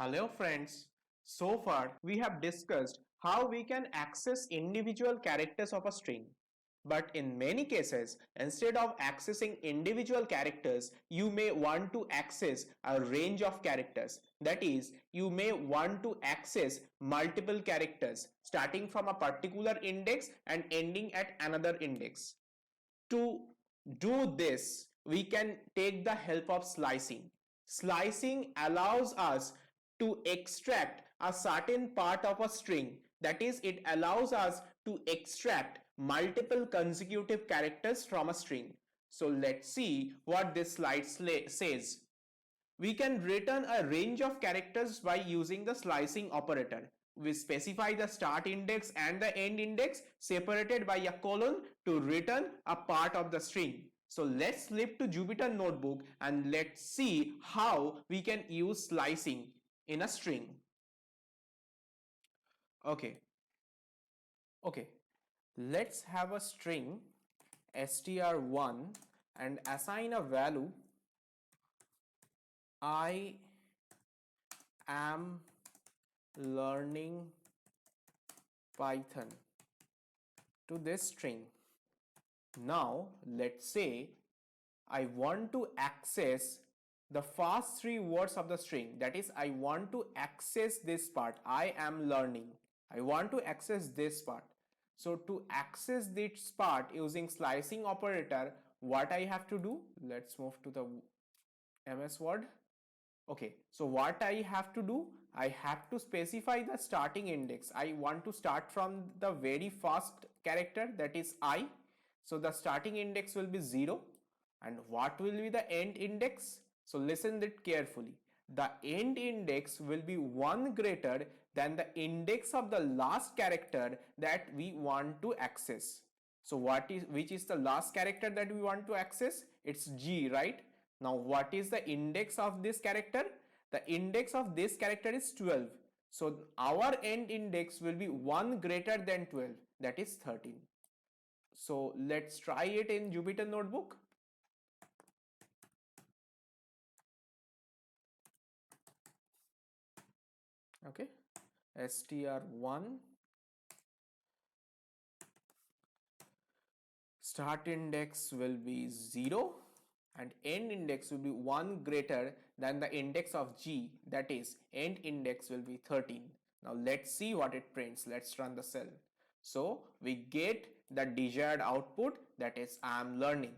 Hello friends. So far we have discussed how we can access individual characters of a string. But in many cases, instead of accessing individual characters, you may want to access a range of characters. That is, you may want to access multiple characters starting from a particular index and ending at another index. To do this, we can take the help of slicing. Slicing allows us to extract a certain part of a string. That is, it allows us to extract multiple consecutive characters from a string. So let's see what this slide says. We can return a range of characters by using the slicing operator. We specify the start index and the end index separated by a colon to return a part of the string. So let's flip to Jupyter Notebook and let's see how we can use slicing in a string. Okay, okay. Let's have a string str1 and assign a value I am learning Python to this string. Now let's say I want to access the first three words of the string. That is, I want to access this part. I am learning. I want to access this part. So to access this part using slicing operator, what I have to do? Let's move to the MS Word. Okay, so what I have to do? I have to specify the starting index. I want to start from the very first character, that is I. So the starting index will be 0. And what will be the end index? So listen it carefully. The end index will be 1 greater than the index of the last character that we want to access. So which is the last character that we want to access? It's G, right? Now what is the index of this character? The index of this character is 12. So our end index will be 1 greater than 12, that is 13. So let's try it in Jupyter Notebook. Okay, str1 start index will be 0 and end index will be 1 greater than the index of G, that is end index will be 13. Now let's see what it prints. Let's run the cell. So we get the desired output, that is I am learning.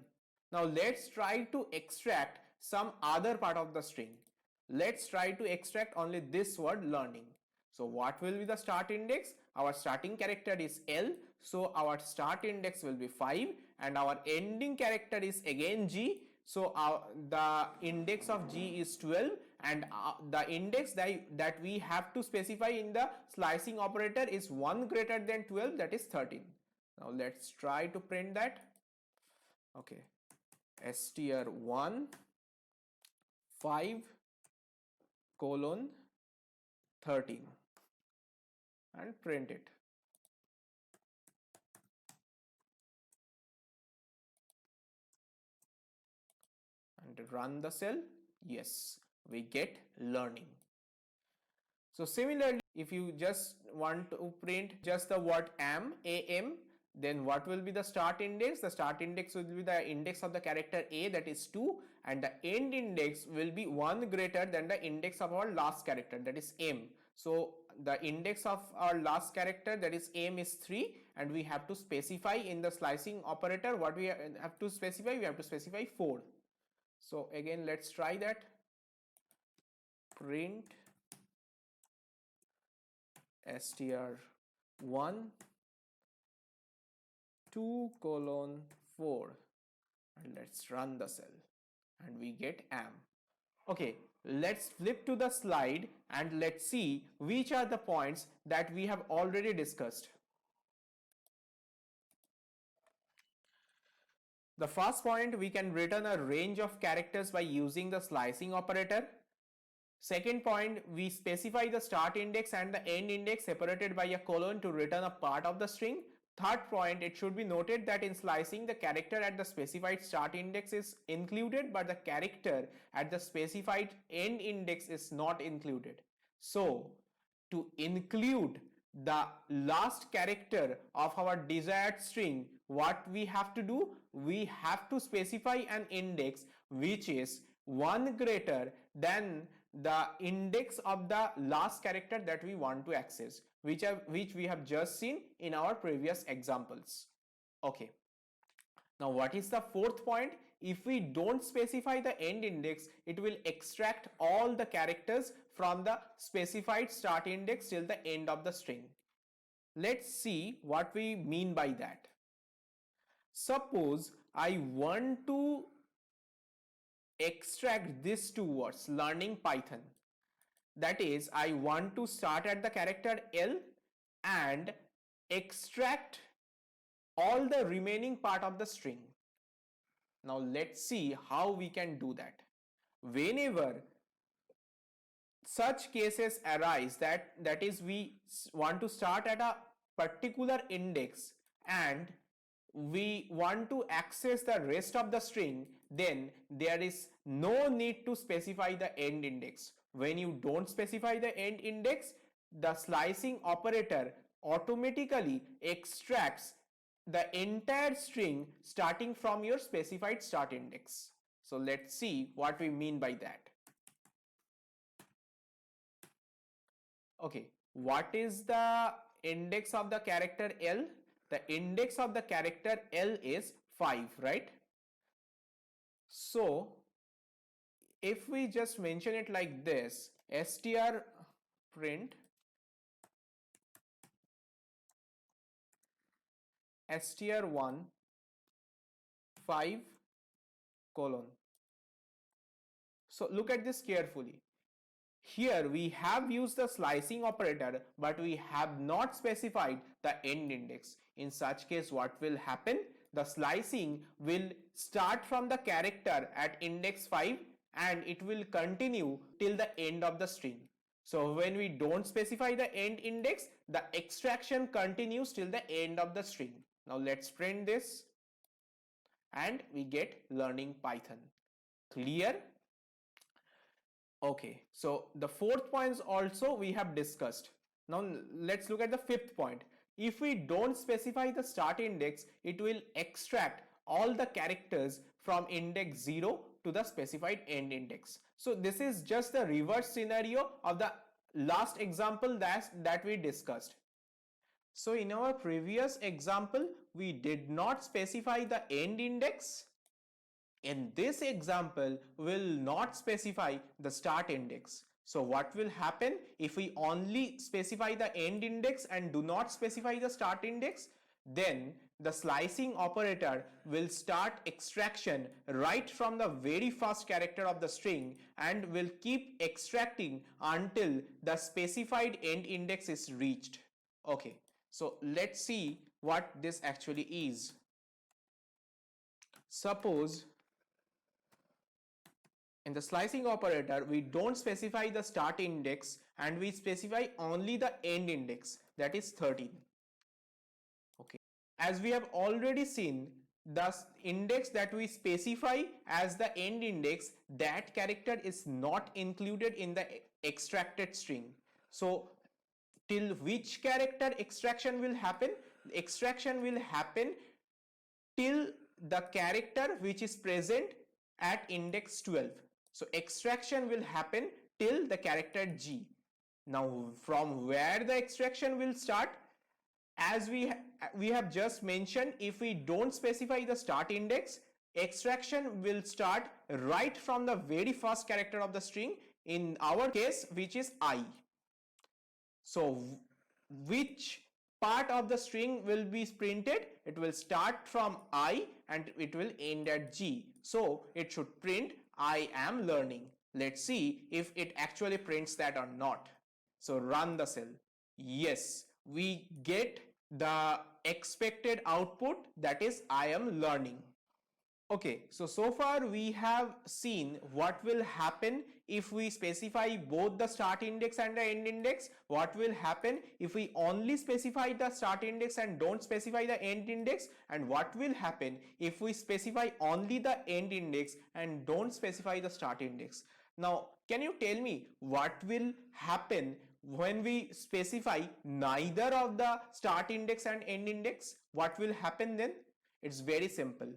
Now let's try to extract some other part of the string. Let's try to extract only this word learning. So what will be the start index? Our starting character is L, so our start index will be 5 and our ending character is again G. So the index of G is 12 and the index that we have to specify in the slicing operator is 1 greater than 12, that is 13. Now let's try to print that. Okay, str1 5 colon 13 and print it. And run the cell. Yes, we get learning. So similarly, if you just want to print just the word am, then what will be the start index? The start index will be the index of the character a, that is 2, and the end index will be 1 greater than the index of our last character, that is m. So the index of our last character, that is m, is 3, and we have to specify in the slicing operator what we have to specify. We have to specify 4. So again, let's try that. Print str1 2 colon 4 and let's run the cell and we get am. Okay, let's flip to the slide and let's see which are the points that we have already discussed. The first point, we can return a range of characters by using the slicing operator. Second point, we specify the start index and the end index separated by a colon to return a part of the string. Third point, it should be noted that in slicing, the character at the specified start index is included, but the character at the specified end index is not included. So to include the last character of our desired string, what we have to do? We have to specify an index which is 1 greater than the index of the last character that we want to access, which we have just seen in our previous examples. Okay. Now what is the fourth point? If we don't specify the end index, it will extract all the characters from the specified start index till the end of the string. Let's see what we mean by that. Suppose I want to extract these two words, learning Python. That is, I want to start at the character L and extract all the remaining part of the string. Now let's see how we can do that. Whenever such cases arise, that is, we want to start at a particular index and we want to access the rest of the string, then there is no need to specify the end index. When you don't specify the end index, the slicing operator automatically extracts the entire string starting from your specified start index. So let's see what we mean by that. Okay, what is the index of the character L? The index of the character L is 5, right? So if we just mention it like this, str print str1 5 colon. So look at this carefully. Here we have used the slicing operator, but we have not specified the end index. In such case, what will happen? The slicing will start from the character at index 5 and it will continue till the end of the string. So when we don't specify the end index, the extraction continues till the end of the string. Now let's print this and we get learning Python. Clear? Okay, so the fourth points also we have discussed. Now let's look at the fifth point. If we don't specify the start index, it will extract all the characters from index 0 to the specified end index. So this is just the reverse scenario of the last example that we discussed. So in our previous example, we did not specify the end index. In this example, we will not specify the start index. So what will happen if we only specify the end index and do not specify the start index? Then the slicing operator will start extraction right from the very first character of the string and will keep extracting until the specified end index is reached. Okay, so let's see what this actually is. Suppose in the slicing operator, we don't specify the start index and we specify only the end index, that is 13. Okay. As we have already seen, the index that we specify as the end index, that character is not included in the extracted string. So till which character extraction will happen? Extraction will happen till the character which is present at index 12. So extraction will happen till the character G. Now from where the extraction will start? As we have just mentioned, if we don't specify the start index, extraction will start right from the very first character of the string, in our case which is I. So which part of the string will be printed? It will start from I and it will end at G. So it should print I am learning. Let's see if it actually prints that or not. So run the cell. Yes, we get the expected output, that is I am learning. Okay, so far we have seen what will happen if we specify both the start index and the end index. What will happen if we only specify the start index and don't specify the end index, and what will happen if we specify only the end index and don't specify the start index. Now, can you tell me what will happen when we specify neither of the start index and end index? What will happen then? It's very simple.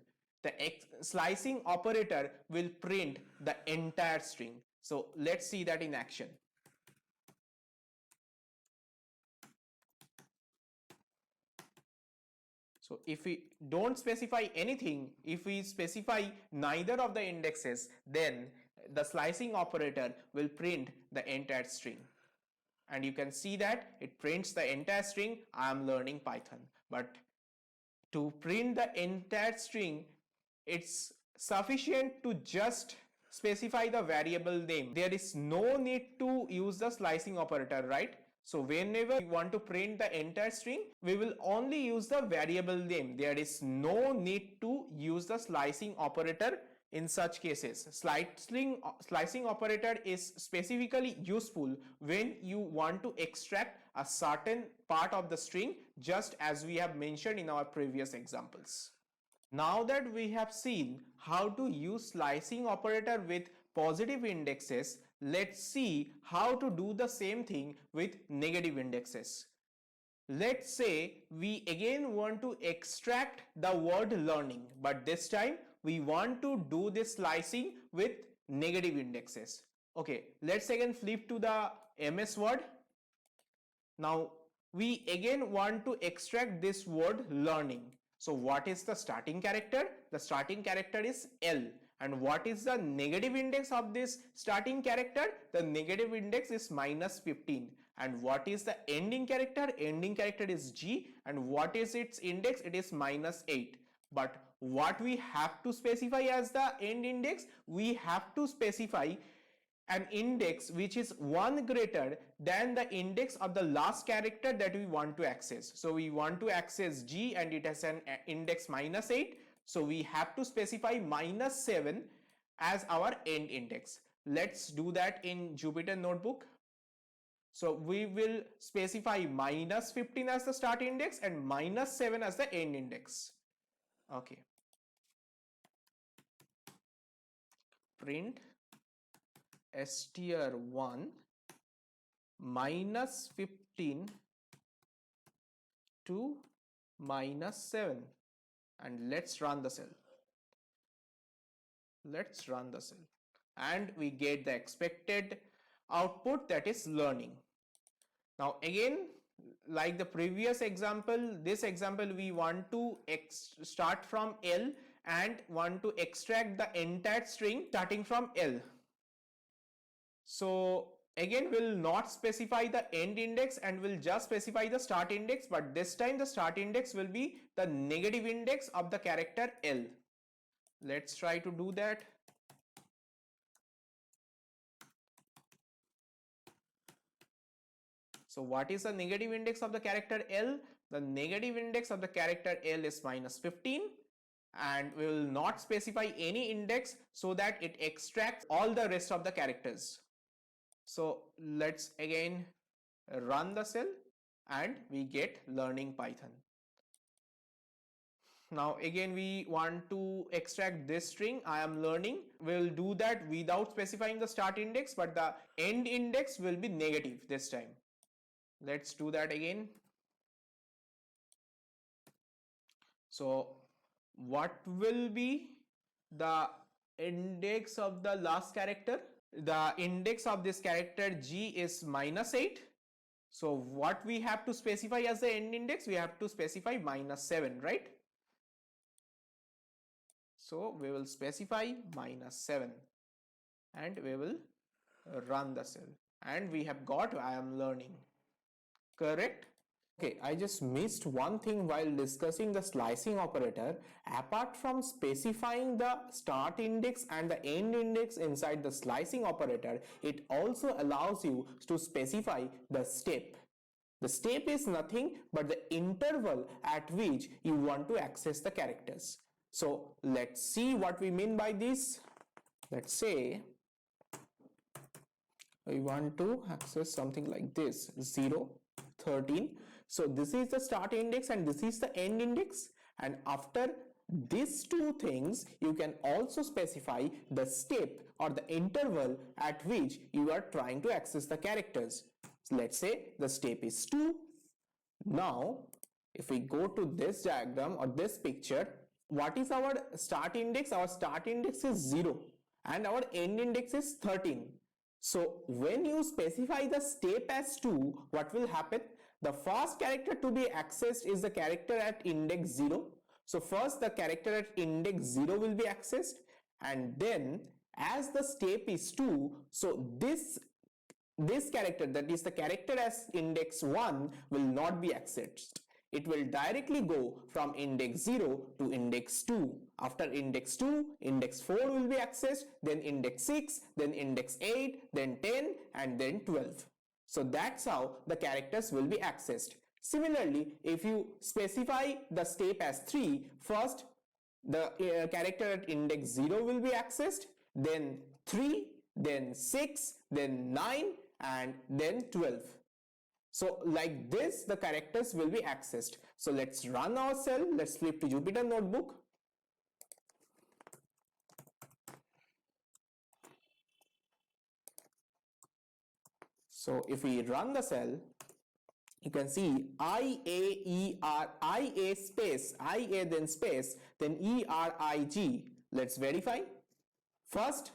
The slicing operator will print the entire string. So let's see that in action. So if we don't specify anything, if we specify neither of the indexes, then the slicing operator will print the entire string. And you can see that it prints the entire string, I am learning Python. But to print the entire string, it's sufficient to just specify the variable name. There is no need to use the slicing operator, right? So whenever we want to print the entire string, we will only use the variable name. There is no need to use the slicing operator in such cases. Slicing operator is specifically useful when you want to extract a certain part of the string, just as we have mentioned in our previous examples. Now that we have seen how to use slicing operator with positive indexes, let's see how to do the same thing with negative indexes. Let's say we again want to extract the word learning, but this time we want to do this slicing with negative indexes. Okay, let's again flip to the MS Word. Now we again want to extract this word learning. So what is the starting character? The starting character is L. And what is the negative index of this starting character? The negative index is -15. And what is the ending character? Ending character is G. And what is its index? It is -8. But what we have to specify as the end index? We have to specify an index which is 1 greater than the index of the last character that we want to access. So we want to access G and it has an index -8. So we have to specify -7 as our end index. Let's do that in Jupyter Notebook. So we will specify -15 as the start index and -7 as the end index. Okay. Print str1 -15 to -7, and let's run the cell. Let's run the cell and we get the expected output, that is learning. Now again, like the previous example, this example we want to start from L and want to extract the entire string starting from L. So again we'll not specify the end index and we'll just specify the start index, but this time the start index will be the negative index of the character L. Let's try to do that. So what is the negative index of the character L? The negative index of the character L is -15, and we will not specify any index so that it extracts all the rest of the characters. So let's again run the cell and we get learning Python. Now again we want to extract this string I am learning. We'll do that without specifying the start index, but the end index will be negative this time. Let's do that again. So what will be the index of the last character? The index of this character G is -8. So what we have to specify as the end index? We have to specify -7, right? So we will specify -7 and we will run the cell and we have got I am learning. Correct? Okay, I just missed one thing while discussing the slicing operator. Apart from specifying the start index and the end index inside the slicing operator, it also allows you to specify the step. The step is nothing but the interval at which you want to access the characters. So let's see what we mean by this. Let's say we want to access something like this, 0, 13. So this is the start index and this is the end index, and after these two things, you can also specify the step or the interval at which you are trying to access the characters. So let's say the step is 2. Now, if we go to this diagram or this picture, what is our start index? Our start index is 0 and our end index is 13. So when you specify the step as 2, what will happen? The first character to be accessed is the character at index 0. So first the character at index 0 will be accessed, and then as the step is 2, so this character, that is the character as index 1, will not be accessed. It will directly go from index 0 to index 2. After index 2, index 4 will be accessed, then index 6, then index 8, then 10, and then 12. So that's how the characters will be accessed. Similarly, if you specify the step as 3, first the character at index 0 will be accessed, then 3, then 6, then 9, and then 12. So like this, the characters will be accessed. So let's run our cell. Let's flip to Jupyter Notebook. So if we run the cell, you can see IA space, IA then space, then ERIG. Let's verify. First,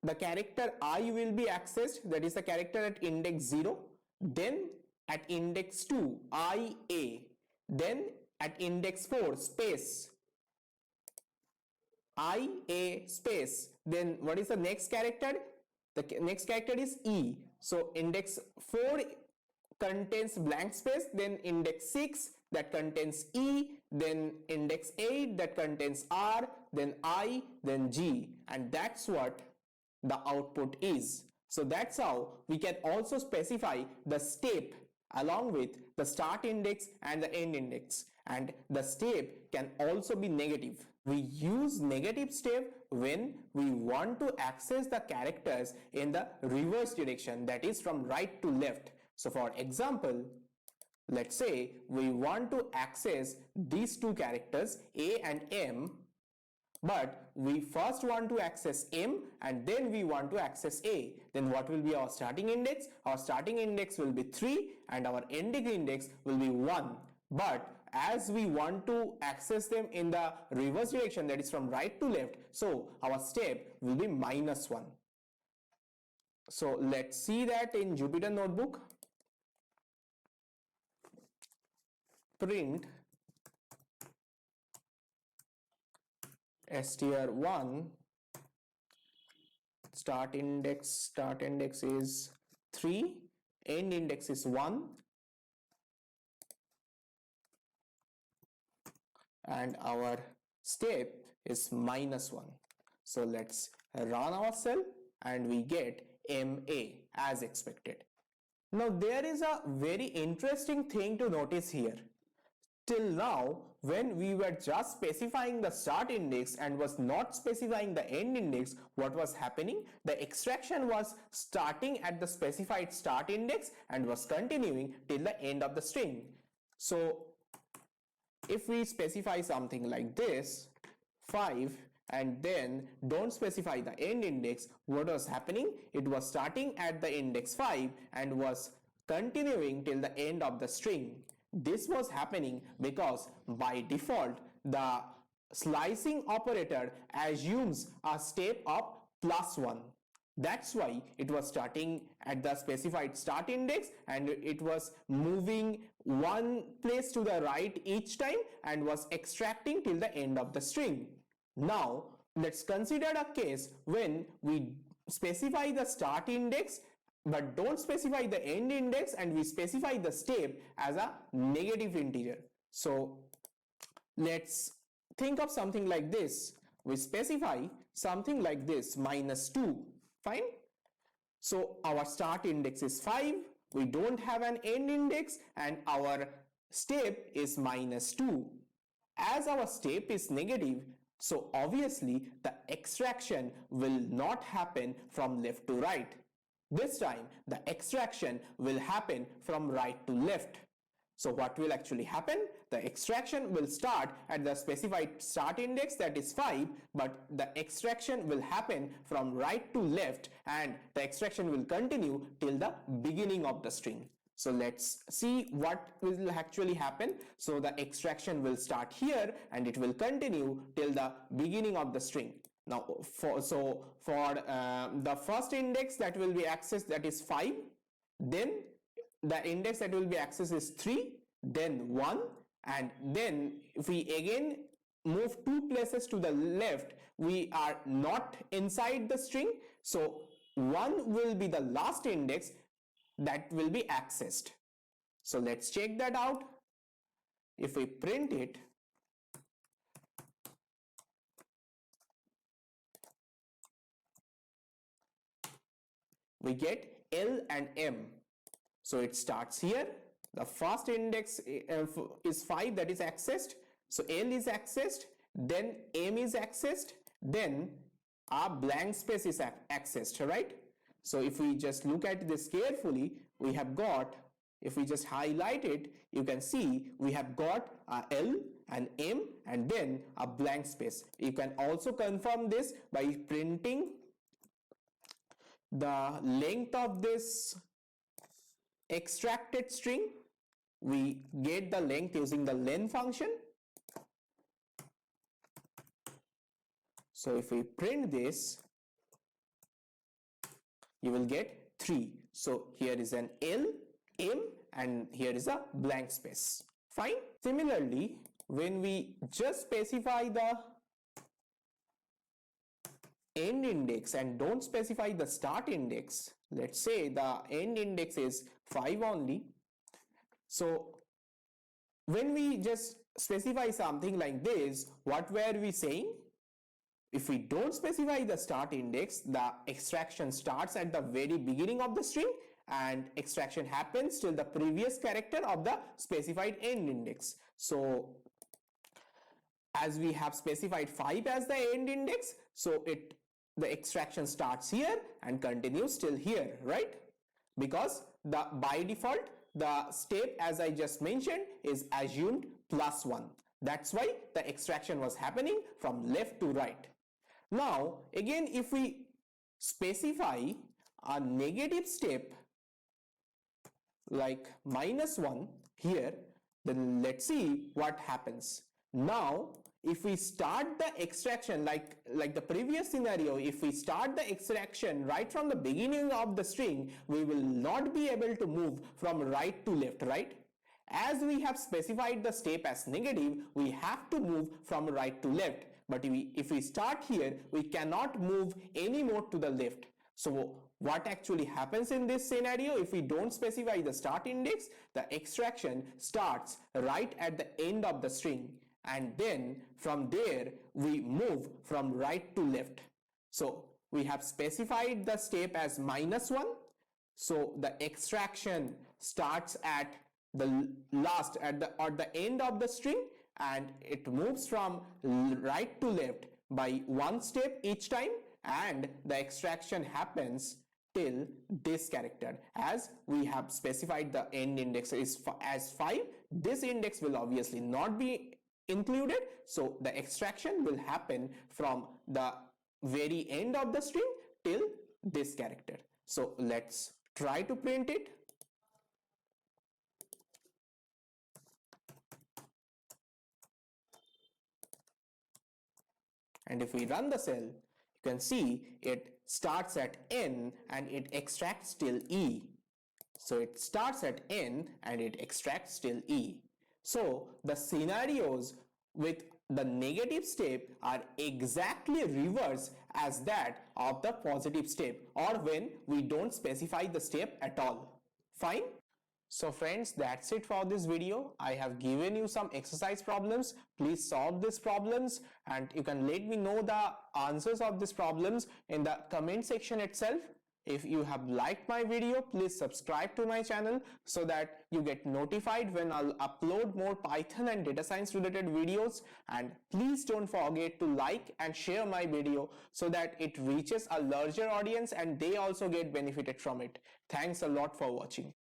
the character I will be accessed, that is the character at index 0, then at index 2 IA, then at index 4 space IA space, then what is the next character? The next character is E. So index 4 contains blank space, then index 6 that contains E, then index 8 that contains R, then I, then G, and that's what the output is. So that's how we can also specify the step along with the start index and the end index, and the step can also be negative. We use negative step when we want to access the characters in the reverse direction, that is from right to left. So for example, let's say we want to access these two characters A and M, but we first want to access M and then we want to access A. Then what will be our starting index? Our starting index will be 3 and our ending index will be 1. But as we want to access them in the reverse direction, that is from right to left, so our step will be -1. So let's see that in Jupyter Notebook. Print str1 start index is 3, end index is 1, and our step is -1. So let's run our cell and we get MA as expected. Now there is a very interesting thing to notice here. Till now, when we were just specifying the start index and was not specifying the end index, what was happening? The extraction was starting at the specified start index and was continuing till the end of the string. So if we specify something like this, 5, and then don't specify the end index, what was happening? It was starting at the index 5 and was continuing till the end of the string. This was happening because by default the slicing operator assumes a step of +1. That's why it was starting at the specified start index and it was moving one place to the right each time and was extracting till the end of the string. Now let's consider a case when we specify the start index but don't specify the end index and we specify the step as a negative integer. So let's think of something like this. We specify something like this, -2. Fine. So our start index is 5, we don't have an end index, and our step is -2. As our step is negative, so obviously the extraction will not happen from left to right. This time the extraction will happen from right to left. So what will actually happen? The extraction will start at the specified start index, that is 5, but the extraction will happen from right to left, and the extraction will continue till the beginning of the string. So let's see what will actually happen. So the extraction will start here and it will continue till the beginning of the string. Now for the first index that will be accessed, that is 5, then the index that will be accessed is 3, then 1, and then if we again move 2 places to the left, we are not inside the string, so 1 will be the last index that will be accessed. So let's check that out. If we print it, we get L and M. So it starts here. The first index is 5, that is accessed. So L is accessed, then M is accessed, then our blank space is accessed, right? So if we just look at this carefully, we have got, if we just highlight it, you can see we have got a L and M and then a blank space. You can also confirm this by printing the length of this extracted string. We get the length using the len function. So if we print this, you will get 3. So here is an L, M, and here is a blank space. Fine. Similarly, when we just specify the end index and don't specify the start index, let's say the end index is 5 only. So when we just specify something like this, what were we saying? If we don't specify the start index, the extraction starts at the very beginning of the string and extraction happens till the previous character of the specified end index. So as we have specified 5 as the end index, so the extraction starts here and continues till here, right? Because by default the step, as I just mentioned, is assumed +1. That's why the extraction was happening from left to right. Now again, if we specify a negative step like -1 here, then let's see what happens. Now if we start the extraction like the previous scenario, if we start the extraction right from the beginning of the string, we will not be able to move from right to left, right? As we have specified the step as negative, we have to move from right to left. But if we start here, we cannot move any more to the left. So what actually happens in this scenario, if we don't specify the start index, the extraction starts right at the end of the string, and then from there we move from right to left. So we have specified the step as -1. So the extraction starts at the end of the string, and it moves from right to left by 1 step each time, and the extraction happens till this character. As we have specified the end index is as 5, this index will obviously not be included, so the extraction will happen from the very end of the string till this character. So let's try to print it. And if we run the cell, you can see it starts at N and it extracts till E. So it starts at N and it extracts till E. So the scenarios with the negative step are exactly reverse as that of the positive step, or when we don't specify the step at all. Fine. So friends, that's it for this video. I have given you some exercise problems. Please solve these problems, and you can let me know the answers of these problems in the comment section itself. If you have liked my video, please subscribe to my channel so that you get notified when I'll upload more Python and data science related videos. And please don't forget to like and share my video so that it reaches a larger audience and they also get benefited from it. Thanks a lot for watching.